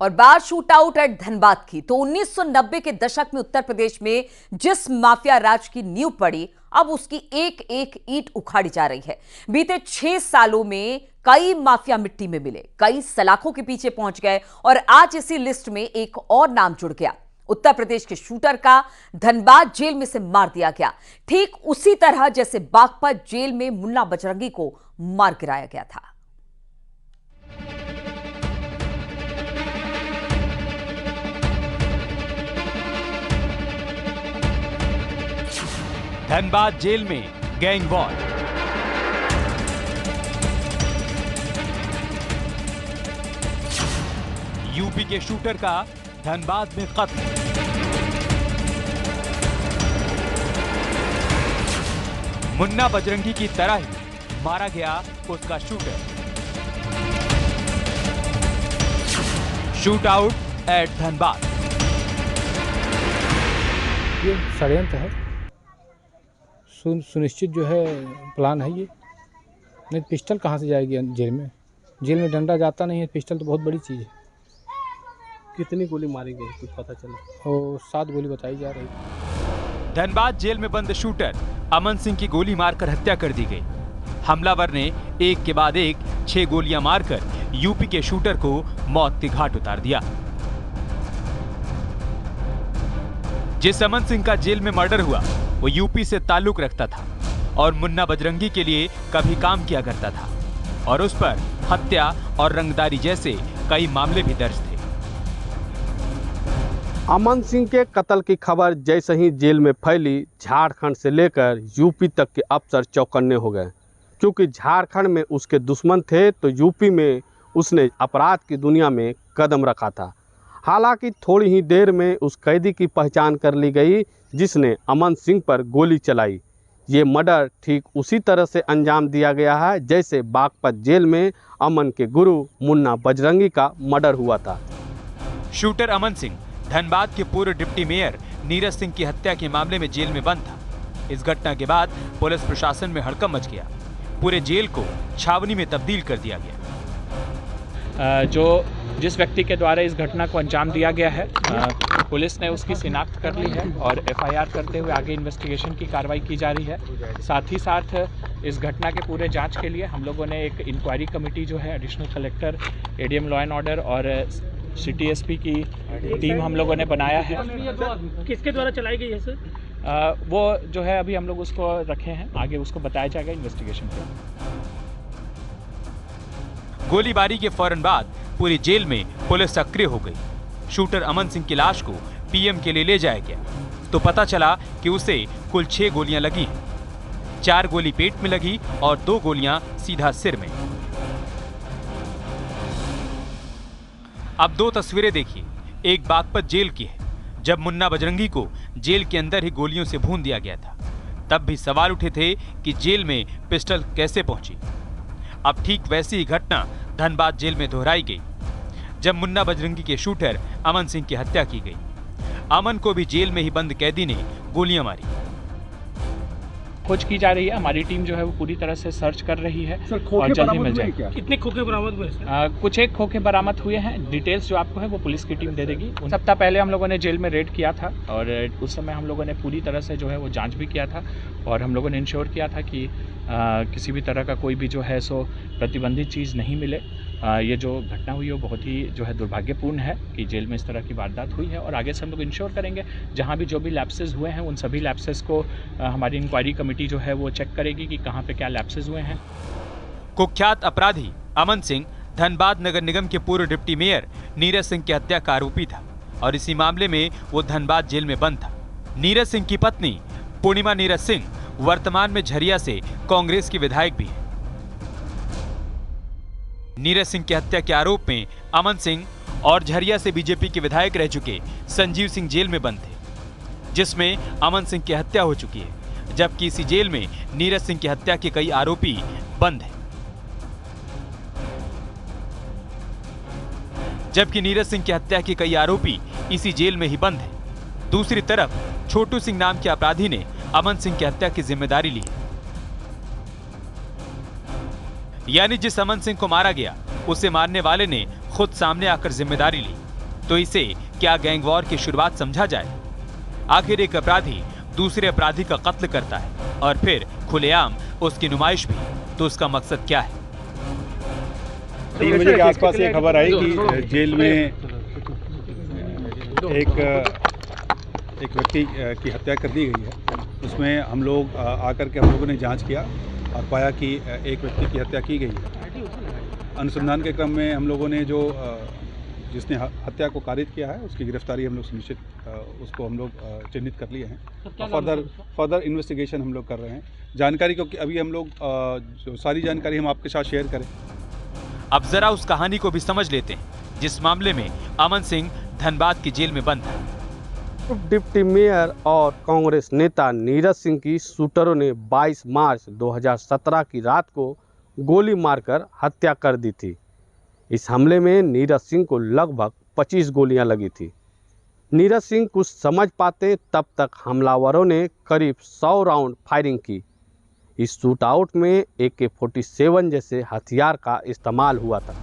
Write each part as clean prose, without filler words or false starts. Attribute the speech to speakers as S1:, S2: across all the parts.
S1: और बार shoot out at Dhanbad की तो 1990 के दशक में उत्तर प्रदेश में जिस माफिया राज की नींव पड़ी, अब उसकी एक एक ईंट उखाड़ी जा रही है। बीते 6 सालों में कई माफिया मिट्टी में मिले, कई सलाखों के पीछे पहुंच गए और आज इसी लिस्ट में एक और नाम जुड़ गया। उत्तर प्रदेश के शूटर का धनबाद जेल में से मार दिया गया, ठीक उसी तरह जैसे बागपत जेल में मुन्ना बजरंगी को मार गिराया गया था।
S2: धनबाद जेल में गैंग वॉर। यूपी के शूटर का धनबाद में कत्ल। मुन्ना बजरंगी की तरह ही मारा गया उसका shooter. Shoot out at Dhanbad.
S3: ये षड्यंत्र है, सुनिश्चित जो है प्लान है ये। नहीं पिस्टल कहाँ से जाएगी जेल में? जेल में डंडा जाता नहीं है, पिस्टल तो बहुत बड़ी चीज़ है।
S4: कितनी गोली मारी गई कुछ पता चला?
S3: और 7 गोली बताई जा रही है।
S2: धनबाद जेल में बंद शूटर अमन सिंह की गोली मारकर हत्या कर दी गई। हमलावर ने एक के बाद एक 6 गोलियां मारकर यूपी के शूटर को मौत के घाट उतार दिया। जिस अमन सिंह का जेल में मर्डर हुआ वो यूपी से ताल्लुक रखता था और मुन्ना बजरंगी के लिए कभी काम किया करता था और उस पर हत्या और रंगदारी जैसे कई मामले भी दर्ज थे।
S4: अमन सिंह के कत्ल की खबर जैसे ही जेल में फैली, झारखंड से लेकर यूपी तक के अफसर चौकन्ने हो गए, क्योंकि झारखंड में उसके दुश्मन थे तो यूपी में उसने अपराध की दुनिया में कदम रखा था। हालांकि थोड़ी ही देर में उस कैदी की पहचान कर ली गई जिसने अमन सिंह पर गोली चलाई। ये मर्डर ठीक उसी तरह से अंजाम दिया गया है जैसे बागपत जेल में अमन के गुरु मुन्ना बजरंगी का मर्डर हुआ था।
S2: शूटर अमन सिंह धनबाद के पूर्व डिप्टी मेयर नीरज सिंह की हत्या के मामले में जेल में बंद था। इस घटना के बाद पुलिस प्रशासन में हड़कंप मच गया। पूरे जेल को छावनी में तब्दील कर दिया गया।
S5: जिस व्यक्ति के द्वारा इस घटना को अंजाम दिया गया है, पुलिस ने उसकी शिनाख्त कर ली है और एफआईआर करते हुए आगे इन्वेस्टिगेशन की कार्रवाई की जा रही है। साथ ही साथ इस घटना के पूरे जांच के लिए हम लोगों ने एक इंक्वायरी कमेटी जो है additional collector, ADM law and order और सिटी एसपी की टीम हम लोगों ने बनाया है।
S6: किसके द्वारा चलाई गई है सर?
S5: वो जो है अभी हम लोग उसको रखे हैं, आगे उसको बताया जाएगा इन्वेस्टिगेशन के।
S2: गोलीबारी के फौरन बाद पूरी जेल में पुलिस सक्रिय हो गई। शूटर अमन सिंह की लाश को पीएम के लिए ले जाया गया तो पता चला कि उसे कुल 6 गोलियां लगी हैं। 4 गोली पेट में लगी और 2 गोलियां सीधा सिर में। अब 2 तस्वीरें देखिए। एक बागपत जेल की है जब मुन्ना बजरंगी को जेल के अंदर ही गोलियों से भून दिया गया था। तब भी सवाल उठे थे कि जेल में पिस्टल कैसे पहुंची। अब ठीक वैसी ही घटना धनबाद जेल में दोहराई गई जब मुन्ना बजरंगी के शूटर अमन सिंह की हत्या की गई। अमन को भी जेल में ही बंद कैदी ने गोलियां मारी।
S5: खोज की जा रही है, हमारी टीम जो है वो पूरी तरह से सर्च कर रही है और जल्दी मिल जाएगी।
S6: कितने खोखे बरामद हुए?
S5: कुछ एक खोखे बरामद हुए हैं। डिटेल्स जो आपको है वो पुलिस की टीम दे देगी। सप्ताह पहले हम लोगों ने जेल में रेड किया था और उस समय हम लोगों ने पूरी तरह से जो है वो जांच भी किया था और हम लोगों ने इंश्योर किया था कि किसी भी तरह का कोई भी जो है सो प्रतिबंधित चीज़ नहीं मिले। ये जो घटना हुई वो बहुत ही जो है दुर्भाग्यपूर्ण है कि जेल में इस तरह की वारदात हुई है और आगे से हम लोग इंश्योर करेंगे जहाँ भी जो भी लैप्सेस हुए हैं उन सभी लैप्सेस को हमारी इंक्वायरी कमेटी जो है वो चेक करेगी कि कहाँ पे क्या लैप्सेस हुए हैं।
S2: कुख्यात अपराधी अमन सिंह धनबाद नगर निगम के पूर्व डिप्टी मेयर नीरज सिंह की हत्या का आरोपी था और इसी मामले में वो धनबाद जेल में बंद था। नीरज सिंह की पत्नी पूर्णिमा नीरज सिंह वर्तमान में झरिया से कांग्रेस की विधायक भी है। नीरज सिंह की हत्या के आरोप में अमन सिंह और झरिया से बीजेपी के विधायक रह चुके संजीव सिंह जेल में बंद थे, जिसमें अमन सिंह की हत्या हो चुकी है, जबकि इसी जेल में नीरज सिंह की हत्या के कई आरोपी बंद हैं। जबकि नीरज सिंह की हत्या के कई आरोपी इसी जेल में ही बंद हैं। दूसरी तरफ छोटू सिंह नाम के अपराधी ने अमन सिंह की हत्या की जिम्मेदारी ली। यानी जिस अमन सिंह को मारा गया उसे मारने वाले ने खुद सामने आकर जिम्मेदारी ली। तो इसे क्या गैंगवॉर की शुरुआत समझा जाए? आखिर एक अपराधी दूसरे अपराधी का कत्ल करता है और फिर खुलेआम उसकी नुमाइश भी, तो उसका मकसद क्या है?
S7: 3 बजे के आसपास ये खबर आई कि जेल में एक व्यक्ति की हत्या कर दी गई है। उसमें हम लोग आकर के हम लोगों ने जांच किया और पाया कि एक व्यक्ति की हत्या की गई है। अनुसंधान के क्रम में हम लोगों ने जो जिसने हत्या को कारित किया है उसकी गिरफ्तारी हम लोग सुनिश्चित उसको हम लोग चिन्हित कर लिए हैं। फर्दर इन्वेस्टिगेशन हम लोग कर रहे हैं। जानकारी क्योंकि अभी हम लोग जो सारी जानकारी हम आपके साथ शेयर करें।
S2: अब जरा उस कहानी को भी समझ लेते हैं जिस मामले में अमन सिंह धनबाद की जेल में बंद है।
S4: डिप्टी मेयर और कांग्रेस नेता नीरज सिंह की शूटरों ने 22 मार्च 2017 की रात को गोली मारकर हत्या कर दी थी। इस हमले में नीरज सिंह को लगभग 25 गोलियां लगी थी। नीरज सिंह कुछ समझ पाते तब तक हमलावरों ने करीब 100 राउंड फायरिंग की। इस शूटआउट में AK-47 जैसे हथियार का इस्तेमाल हुआ था।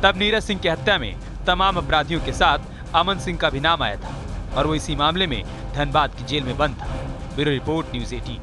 S2: तब नीरज सिंह की हत्या में तमाम अपराधियों के साथ अमन सिंह का भी नाम आया था और वो इसी मामले में धनबाद की जेल में बंद था। Bureau report, news 18।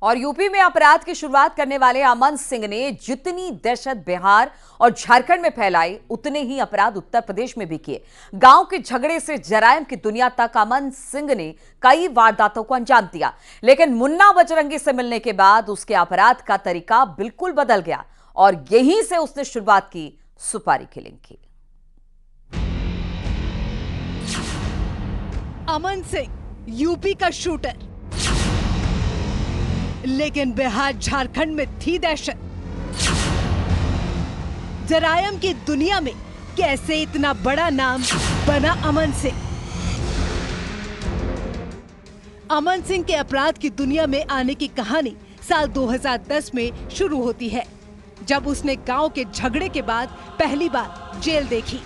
S1: और यूपी में अपराध की शुरुआत करने वाले अमन सिंह ने जितनी दहशत बिहार और झारखंड में फैलाई, उतने ही अपराध उत्तर प्रदेश में भी किए। गांव के झगड़े से जरायम की दुनिया तक अमन सिंह ने कई वारदातों को अंजाम दिया। लेकिन मुन्ना बजरंगी से मिलने के बाद उसके अपराध का तरीका बिल्कुल बदल गया और यहीं से उसने शुरुआत की सुपारी किलिंग की।
S8: अमन सिंह यूपी का शूटर, लेकिन बिहार झारखंड में थी दहशत। जरायम की दुनिया में कैसे इतना बड़ा नाम बना अमन सिंह? अमन सिंह के अपराध की दुनिया में आने की कहानी साल 2010 में शुरू होती है, जब उसने गांव के झगड़े के बाद पहली बार जेल देखी।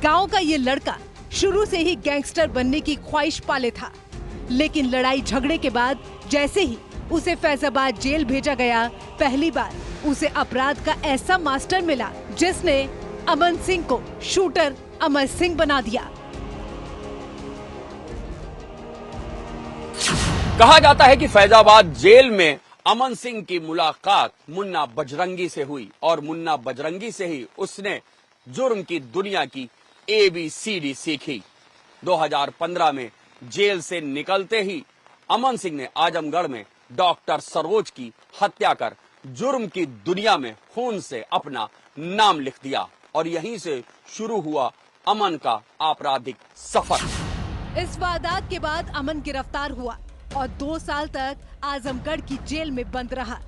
S8: गांव का ये लड़का शुरू से ही गैंगस्टर बनने की ख्वाहिश पाले था, लेकिन लड़ाई झगड़े के बाद जैसे ही उसे फैजाबाद जेल भेजा गया, पहली बार उसे अपराध का ऐसा मास्टर मिला जिसने अमन सिंह को शूटर अमर सिंह बना दिया।
S9: कहा जाता है कि फैजाबाद जेल में अमन सिंह की मुलाकात मुन्ना बजरंगी से हुई और मुन्ना बजरंगी से ही उसने जुर्म की दुनिया की ABCD सीखी। 2015 में जेल से निकलते ही अमन सिंह ने आजमगढ़ में डॉक्टर सरोज की हत्या कर जुर्म की दुनिया में खून से अपना नाम लिख दिया और यहीं से शुरू हुआ अमन का आपराधिक सफर।
S8: इस वारदात के बाद अमन गिरफ्तार हुआ और 2 साल तक आजमगढ़ की जेल में बंद रहा।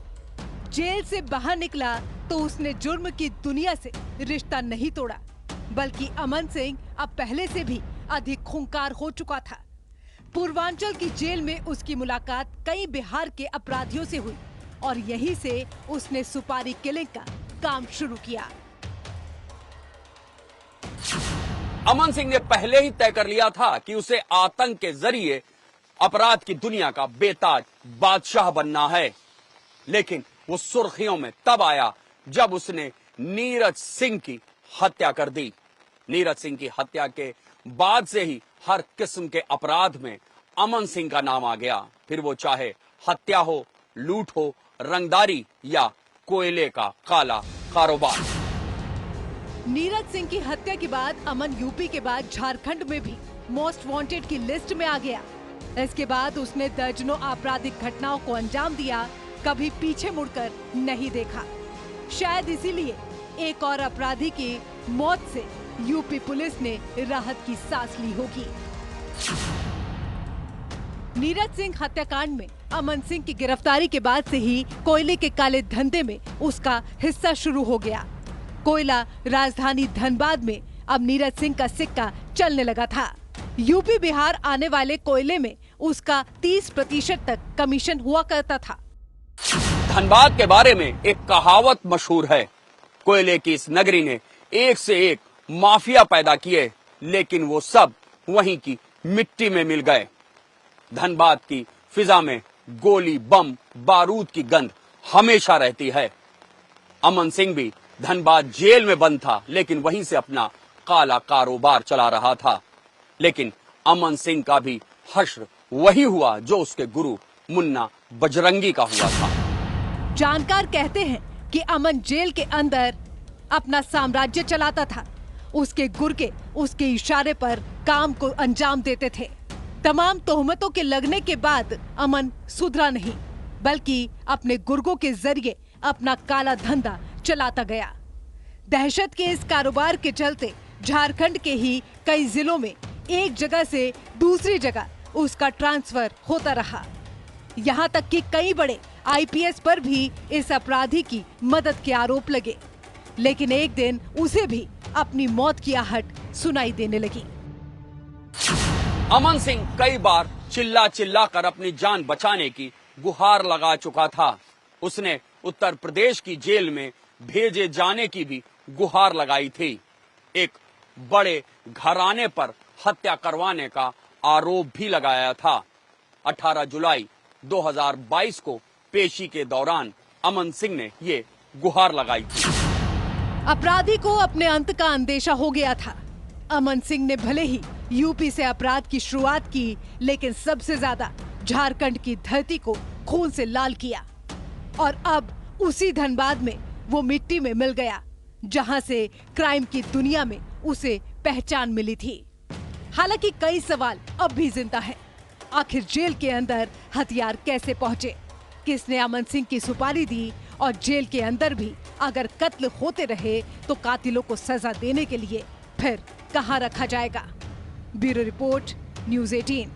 S8: जेल से बाहर निकला तो उसने जुर्म की दुनिया से रिश्ता नहीं तोड़ा, बल्कि अमन सिंह अब पहले से भी अधिक खूंखार हो चुका था। पूर्वांचल की जेल में उसकी मुलाकात कई बिहार के अपराधियों से हुई और यहीं से उसने सुपारी किलिंग का काम शुरू किया।
S9: अमन सिंह ने पहले ही तय कर लिया था कि उसे आतंक के जरिए अपराध की दुनिया का बेताज बादशाह बनना है, लेकिन वो सुर्खियों में तब आया जब उसने नीरज सिंह की हत्या कर दी। नीरज सिंह की हत्या के बाद से ही हर किस्म के अपराध में अमन सिंह का नाम आ गया, फिर वो चाहे हत्या हो, लूट हो, रंगदारी या कोयले का काला कारोबार।
S8: नीरज सिंह की हत्या के बाद अमन यूपी के बाद झारखंड में भी मोस्ट वांटेड की लिस्ट में आ गया। इसके बाद उसने दर्जनों आपराधिक घटनाओं को अंजाम दिया, कभी पीछे मुड़कर नहीं देखा। शायद इसीलिए एक और अपराधी की मौत से यूपी पुलिस ने राहत की सांस ली होगी। नीरज सिंह हत्याकांड में अमन सिंह की गिरफ्तारी के बाद से ही कोयले के काले धंधे में उसका हिस्सा शुरू हो गया। कोयला राजधानी धनबाद में अब नीरज सिंह का सिक्का चलने लगा था। यूपी बिहार आने वाले कोयले में उसका 30% तक कमीशन हुआ करता था।
S9: धनबाद के बारे में एक कहावत मशहूर है, कोयले की इस नगरी ने एक से एक माफिया पैदा किए, लेकिन वो सब वहीं की मिट्टी में मिल गए। धनबाद की फिजा में गोली, बम, बारूद की गंध हमेशा रहती है। अमन सिंह भी धनबाद जेल में बंद था, लेकिन वहीं से अपना काला कारोबार चला रहा था। लेकिन अमन सिंह का भी हश्र वही हुआ जो उसके गुरु मुन्ना बजरंगी का हुआ था।
S8: जानकार कहते हैं कि अमन जेल के अंदर अपना साम्राज्य चलाता था। उसके गुर्गे उसके इशारे पर काम को अंजाम देते थे। तमाम तोहमतों के लगने के बाद अमन सुधरा नहीं, बल्कि अपने गुर्गों के जरिए अपना काला धंधा चलाता गया। दहशत के इस कारोबार के चलते झारखंड के ही कई जिलों में एक जगह से दूसरी जगह उसका ट्रांसफर होता रहा। यहाँ तक कि कई बड़े आईपीएस पर भी इस अपराधी की मदद के आरोप लगे, लेकिन एक दिन उसे भी अपनी मौत की आहट सुनाई देने लगी।
S9: अमन सिंह कई बार चिल्ला चिल्ला कर अपनी जान बचाने की गुहार लगा चुका था। उसने उत्तर प्रदेश की जेल में भेजे जाने की भी गुहार लगाई थी। एक बड़े घराने पर हत्या करवाने का आरोप भी लगाया था। 18 जुलाई 2022 को पेशी के दौरान अमन सिंह ने ये गुहार लगाई थी।
S8: अपराधी को अपने अंत का अंदेशा हो गया था। अमन सिंह ने भले ही यूपी से अपराध की शुरुआत की, लेकिन सबसे ज्यादा झारखंड की धरती को खून से लाल किया। और अब उसी धनबाद में वो मिट्टी में मिल गया, जहां से क्राइम की दुनिया में उसे पहचान मिली थी। हालांकि कई सवाल अब भी जिंदा हैं। आखिर जेल के अंदर हथियार कैसे पहुंचे? किसने अमन सिंह की सुपारी दी? और जेल के अंदर भी अगर कत्ल होते रहे तो कातिलों को सजा देने के लिए फिर कहां रखा जाएगा? Bureau report, news 18।